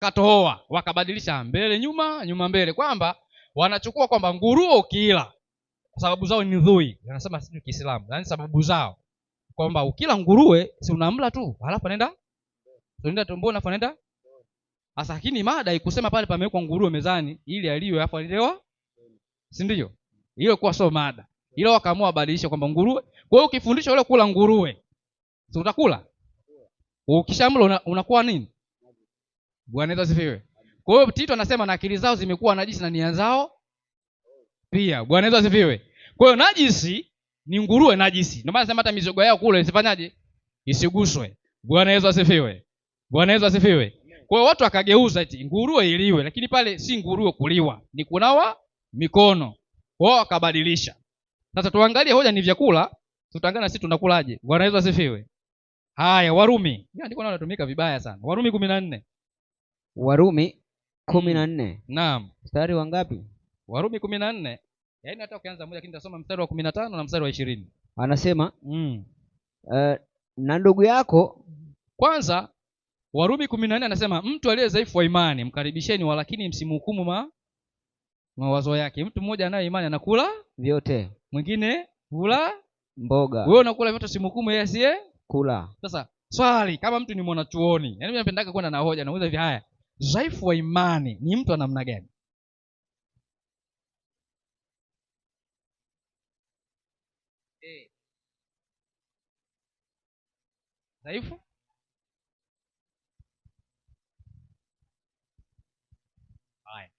katohoa, wakabadilisha mbele nyuma, nyuma mbele, kwamba wanachukua kwamba nguruwe ukila, sababu zao ni ndhui, wanasema sisi Kiislamu, yani sababu zao kwamba ukila nguruwe si unamla tu, halafu anaenda tumboni, afa anaenda. Sasa lakini mada ikusema pale pamewekwa nguruwe mezani ili aliwe afa alilewa, si ndio? Hiyo kwa sio mada. Ile wakaamua badilisha kwamba nguruwe. Kwa hiyo ukifundisha ule kula nguruwe, si utakula? Ukishamla unakuwa nini? Bwana Yesu asifiwe. Kwa hiyo Tito anasema na akili zao zimekuwa najisi na nia zao pia. Bwana Yesu asifiwe. Kwa hiyo najisi ni nguruwe najisi. Ndio maana nasema hata mizoga yao kule isifanyaje? Isiguswe. Bwana Yesu asifiwe. Bwana Yesu asifiwe. Kwa hiyo watu wakageuza eti nguruwe iliwe, lakini pale si nguruwe kuliwa, ni kunawa mikono. Wao wakabadilisha. Sasa tuangalie hoja ni vyakula, tutaangalia sisi tunakulaje. Bwana Yesu asifiwe. Haya, Warumi. Andiko nalo linatumika vibaya sana. Warumi 14. Warumi 14. Naam. Mstari wa ngapi? Warumi 14. Yaani hata ukianza moja lakini nitasoma mstari wa 15 na mstari wa 20. Anasema na ndugu yako kwanza. Warumi 14 anasema mtu aliye dhaifu wa imani mkaribisheni, walakini msimhukumu mawazo yake. Mtu mmoja anaye imani anakula vyote, mwingine hula mboga. Wewe unakula vyote, simhukumu yeye asiye kula. Sasa swali, kama mtu ni mwanachuoni, yaani mimi napendaka kwenda na hoja, nauliza hivi, haya, dhaifu wa imani ni mtu wa namna gani? Dhaifu? Haya.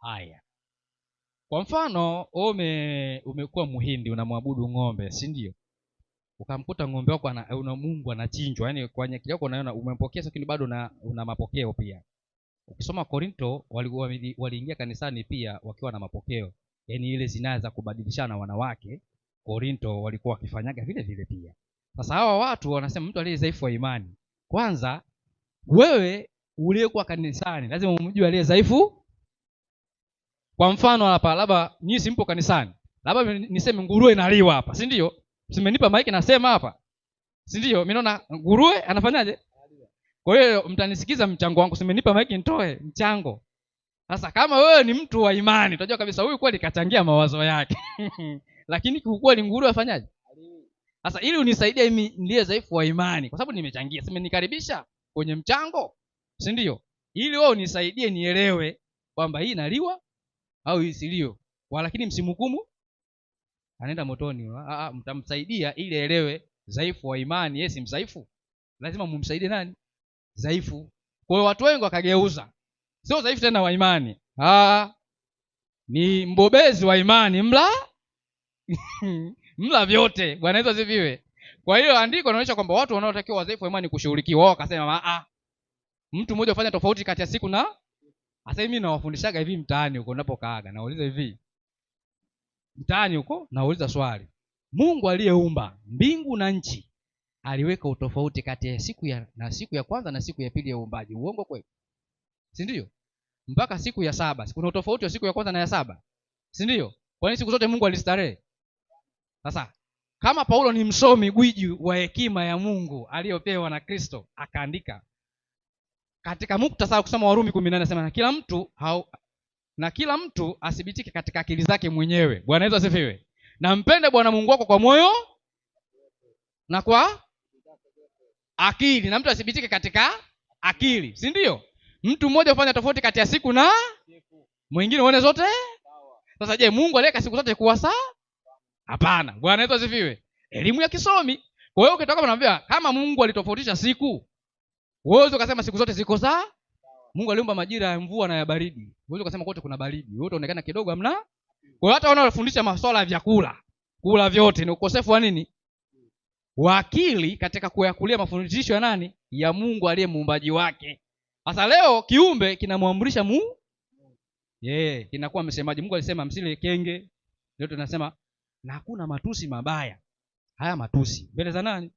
Haya. Kwa mfano, umekuwa Muhindi, unamwabudu ng'ombe, si ndio? Ukamkuta ng'ombe wako una Mungu anachinjwa, yani kwenye akili yako unaona umempokea, lakini bado una mapokeo pia. Ukisoma Korinto waliingia kanisani pia wakiwa na mapokeo. Yaani ile zinaa za kubadilishana wanawake, Korinto walikuwa wakifanyaga vile vile pia. Sasa hawa watu wanasema mtu aliye dhaifu wa imani. Kwanza wewe uliyekuwa kanisani lazima umjue aliye dhaifu. Kwa mfano hapa, labda nyinyi simpo kanisani, labda niseme nguruwe inaliwa hapa, si ndio? Simenipa maiki nasema hapa, si ndio? Mimi naona nguruwe anafanyaje? Kwa hiyo mtanisikiza mchango wangu, simenipa maiki nitoe mchango. Sasa kama wewe ni mtu wa imani, utajua kabisa huyu kweli kachangia mawazo yake. Lakini kiukweli nguruwe afanyaje? Sasa ili unisaidie mimi ndiye dhaifu wa imani, kwa sababu nimechangia, simenikaribisha kwenye mchango, si ndio? Ili wewe unisaidie nielewe kwamba hii inaliwa au hii silio. Lakini msimhukumu anaenda motoni. Mtamsaidia ili elewe dhaifu wa imani, yeye si mdhaifu. Lazima mumsaidie nani? Dhaifu. Kwa hiyo watu wengi wakageuza, sio dhaifu tena wa imani, ni mbobezi wa imani, mla vyote. Bwana Yesu asifiwe. Kwa hiyo andiko linaonyesha kwamba watu wanaotakiwa wadhaifu wa imani kushughulikiwa, wao wakasema mtu mmoja ufanya tofauti kati ya siku na. Sasa mimi nawafundishaga hivi mtaani huko ninapokaaga, nauliza hivi mtaani huko, nauliza swali, Mungu aliyeumba mbingu na nchi aliweka utofauti kati ya siku ya kwanza na siku ya pili ya uumbaji. Uongo kweli? Si ndio? Mpaka siku ya saba kuna utofauti wa siku ya kwanza na ya saba, si ndio? Kwa nini siku zote Mungu alistarehe? Sasa kama Paulo ni msomi gwiji wa hekima ya Mungu aliyopewa na Kristo, akaandika katika muktadha kusoma Warumi 14 anasema na kila mtu asibitike katika akili zake mwenyewe. Bwana Yesu asifiwe. Na mpende Bwana Mungu wako kwa moyo na kwa akili, na mtu asibitike katika akili, si ndio? Mtu mmoja ufanya tofauti kati ya siku na mwingine uone zote. Sasa je, Mungu aliweka siku zote kuwa sawa? Hapana. Bwana Yesu asifiwe. Elimu ya kisomi. Kwa hiyo ukitoka unaambia kama Mungu alitofautisha siku, wewe ukasema siku zote ziko sawa. Mungu aliumba majira ya mvua na ya baridi. Wewe ukasema kote kuna baridi, wote unaonekana kidogo hamna. Kwa hiyo hata wanaofundisha masuala ya vyakula, kula vyote, ni ukosefu wa nini? Wa akili katika kuyakulia mafundisho ya nani? Ya Mungu aliye muumbaji wake. Sasa leo kiumbe kinamwamrisha kinakuwa msemaji. Mungu alisema msile kenge. Leo tunasema na hakuna matusi mabaya. Haya matusi mbele za nani?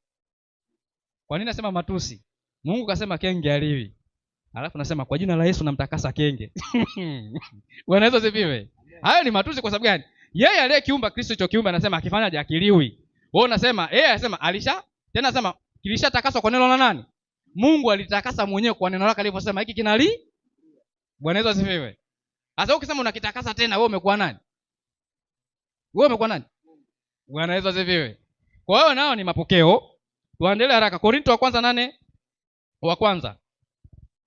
Kwa nini nasema matusi? Mungu kasema kenge aliwi, alafu nasema kwa jina la Yesu namtakasa kenge. Bwana Yesu asifiwe. Hayo ni matusi. Kwa sababu gani? Yeye aliyekiumba Kristo hicho kiumbe anasema akifanyaje? Akiliwi. Wewe unasema anasema tena anasema kilishatakaswa kwa neno la nani? Mungu alitakasa mwenyewe kwa neno lake alivyosema hiki kinali. Bwana Yesu asifiwe. Sasa ukisema unakitakasa tena wewe umekuwa nani? Bwana Yesu asifiwe. Kwa hiyo nao ni mapokeo. Tuendelee haraka. Korinto wa kwanza 8 wa kwanza.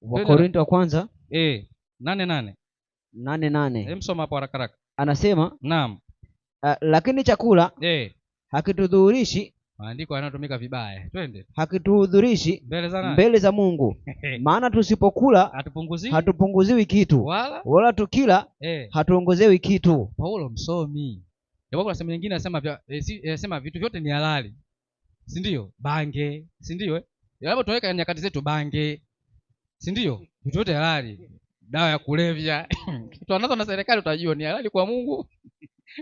Wakorintho wa kwanza 8:8. Msoma hapo haraka haraka. Anasema, naam. Lakini chakula hakitudhurishi. Maandiko yanayotumika vibaya. Twende. Hakituhudhurishi mbele za Mungu. Maana tusipokula hatupunguziwi kitu. Wala tukila hatuongezewi kitu. Paulo msomi. Ndipo nasema nyingine anasema vitu vyote ni halali. Si ndio? Bange, si ndio? Hapo tunaweka nyakati zetu bange. Si ndio? Vitu vyote halali. Dawa ya kulevya. Kitu anazo na serikali utajua ni halali kwa Mungu.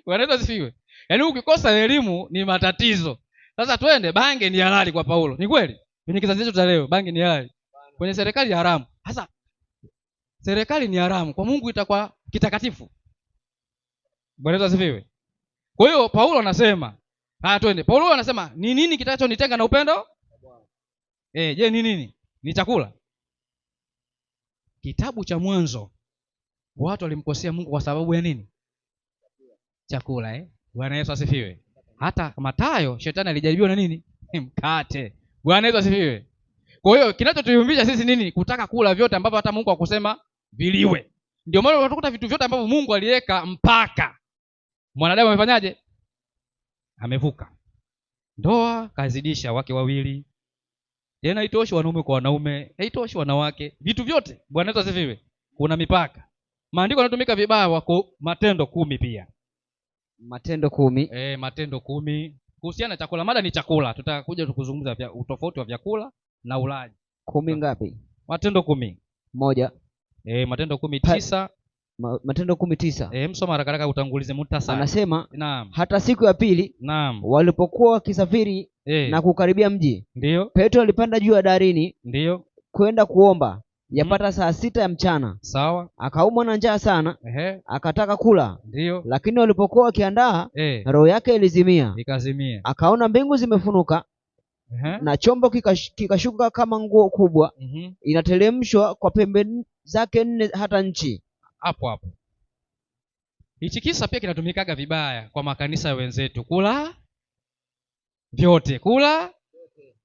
Wanaweza sifiwe. Yaani ukikosa elimu ni matatizo. Sasa twende, bange ni halali kwa Paulo. Ni kweli? Kwenye kizazi chetu cha leo bange ni halali. Kwenye serikali ya haramu. Sasa serikali ni haramu, kwa Mungu itakuwa kitakatifu. Bwana Yesu asifiwe. Kwa hiyo Paulo anasema, twende. Paulo anasema, ni nini kitachonitenga na upendo? Je, ni nini? Ni chakula. Kitabu cha Mwanzo watu walimkosea Mungu kwa sababu ya nini? Chakula. Bwana Yesu asifiwe. Hata Mathayo shetani alijaribiwa na nini? Mkate. Bwana Yesu asifiwe. Kwa hiyo kinachotuyumbisha sisi nini? Kutaka kula vyote ambavyo hata Mungu hakusema viliwe. Ndio maana unakuta vitu vyote ambavyo Mungu aliweka mpaka mwanadamu amefanyaje? Amevuka. Ndoa kazidisha wake wawili. Tena haitoshi wanaume kwa wanaume, haitoshi wanawake. Vitu vyote, Bwana Yesu asifiwe. Kuna mipaka. Maandiko yanatumika vibaya wako Matendo 10 pia. Matendo 10. Matendo 10. Kuhusiana na chakula, mada ni chakula. Tutakuja tukuzungumza utofauti wa vyakula na ulaji. 10 ngapi? Matendo 10. 1. Matendo 10:9. Matendo 10:9. Msoma haraka haraka utangulize muhtasari. Anasema, naam. Hata siku ya pili, naam, walipokuwa wakisafiri na kukaribia mji, ndio Petro alipanda juu ya darini, ndio kwenda kuomba. Yapata saa 6 ya mchana. Sawa. Akaumwa na njaa sana. Akataka kula. Ndio. Lakini walipokuwa wakiandaa, roho yake ilizimia. Ikazimia. Akaona mbingu zimefunuka. Na chombo kikashuka kama nguo kubwa. Inatelemshwa kwa pembe zake 4 hata nchi. Hapo. Hichi kisa pia kinatumikaga vibaya kwa makanisa ya wenzetu. Kula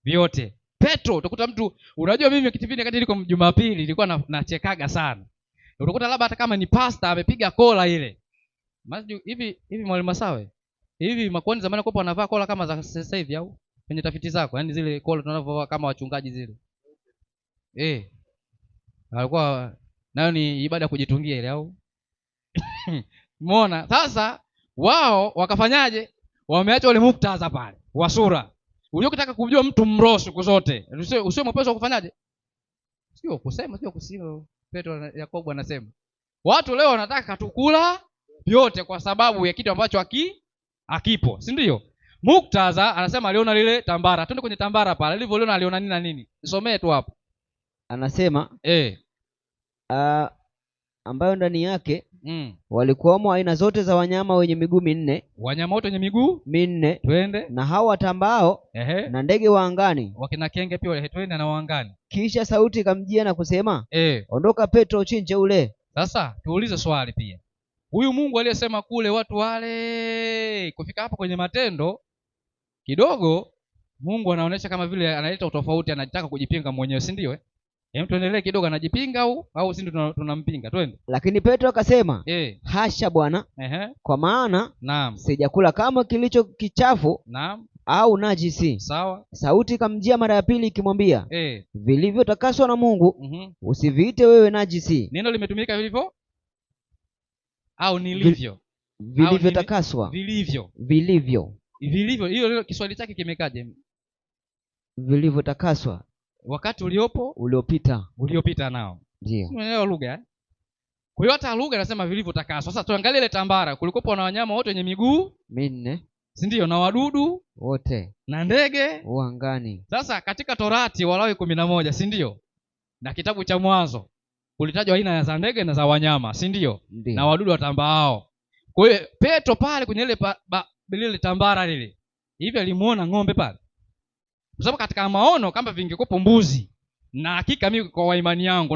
vyote. Petro, utakuta mtu, unajua mimi kipindi wakati niko Jumapili nilikuwa nachekaga sana. Utakuta labda hata kama ni pasta amepiga kola ile. Hivi Mwalimu Masawe. Hivi makuhani zamani kwa wanavaa kola kama za sasa hivi au? Kwenye tafiti zako, yaani zile kola tunavovaa kama wachungaji zile. Alikuwa nayo ni ibada kujitungia ile au? Umeona? Sasa wao wakafanyaje? Wameacha wale muktadha pale wa sura. Unataka kujua mtu mroho siku zote. Usio mwepesi wa kufanyaje? Sio kusema, Petro na Yakobo anasema. Watu leo wanataka tukula vyote kwa sababu ya kitu ambacho hakipo, si ndio? Muktadha anasema aliona lile tambara. Twende kwenye tambara pale. Alivyoliona aliona nini na nini? Nisomee tu hapo. Anasema ambayo ndani yake walikuwamo aina zote za wanyama wenye miguu 4. Wanyama wote wenye miguu 4. Twende. Na hao watambao na ndege wa angani. Wakina kenge pia wale twende na waangani. Kisha sauti ikamjia na kusema, ondoka Petro, uchinje ule. Sasa tuulize swali pia. Huyu Mungu aliyesema kule watu wale, kufika hapa kwenye Matendo kidogo Mungu anaonesha kama vile analeta utofauti, anataka kujipinga mwenyewe, si ndio? Tuendelee kidogo, anajipinga au si ndio tunampinga? Twende. Lakini Petro akasema, hasha Bwana, kwa maana sijakula kama kilicho kichafu au najisi. Sawa. Sauti ikamjia mara ya pili ikimwambia, vilivyotakaswa na Mungu usiviite wewe najisi. Neno limetumika vilivyo au nilivyo? Vilivyotakaswa. Vilivyo. Hiyo Kiswahili chake kimekaje? Vilivyotakaswa. Wakati uliopita nao. Ndio. Unaelewa lugha? Kwa hiyo hata lugha inasema vilivyotakaswa. Sasa tuangalie ile tambara, kulikopo na wanyama wote wenye miguu 4, si ndio, na wadudu wote na ndege wa angani. Sasa katika Torati Walawi 11, si ndio? Na kitabu cha Mwanzo kulitajwa aina za ndege na za wanyama, si ndio? Na wadudu watambaao. Kwa hiyo Petro pale kwenye lile tambara lile, hivi alimuona ng'ombe pale? Kwa sababu katika maono kama vingekuwa mbuzi, na hakika mimi kwa imani yangu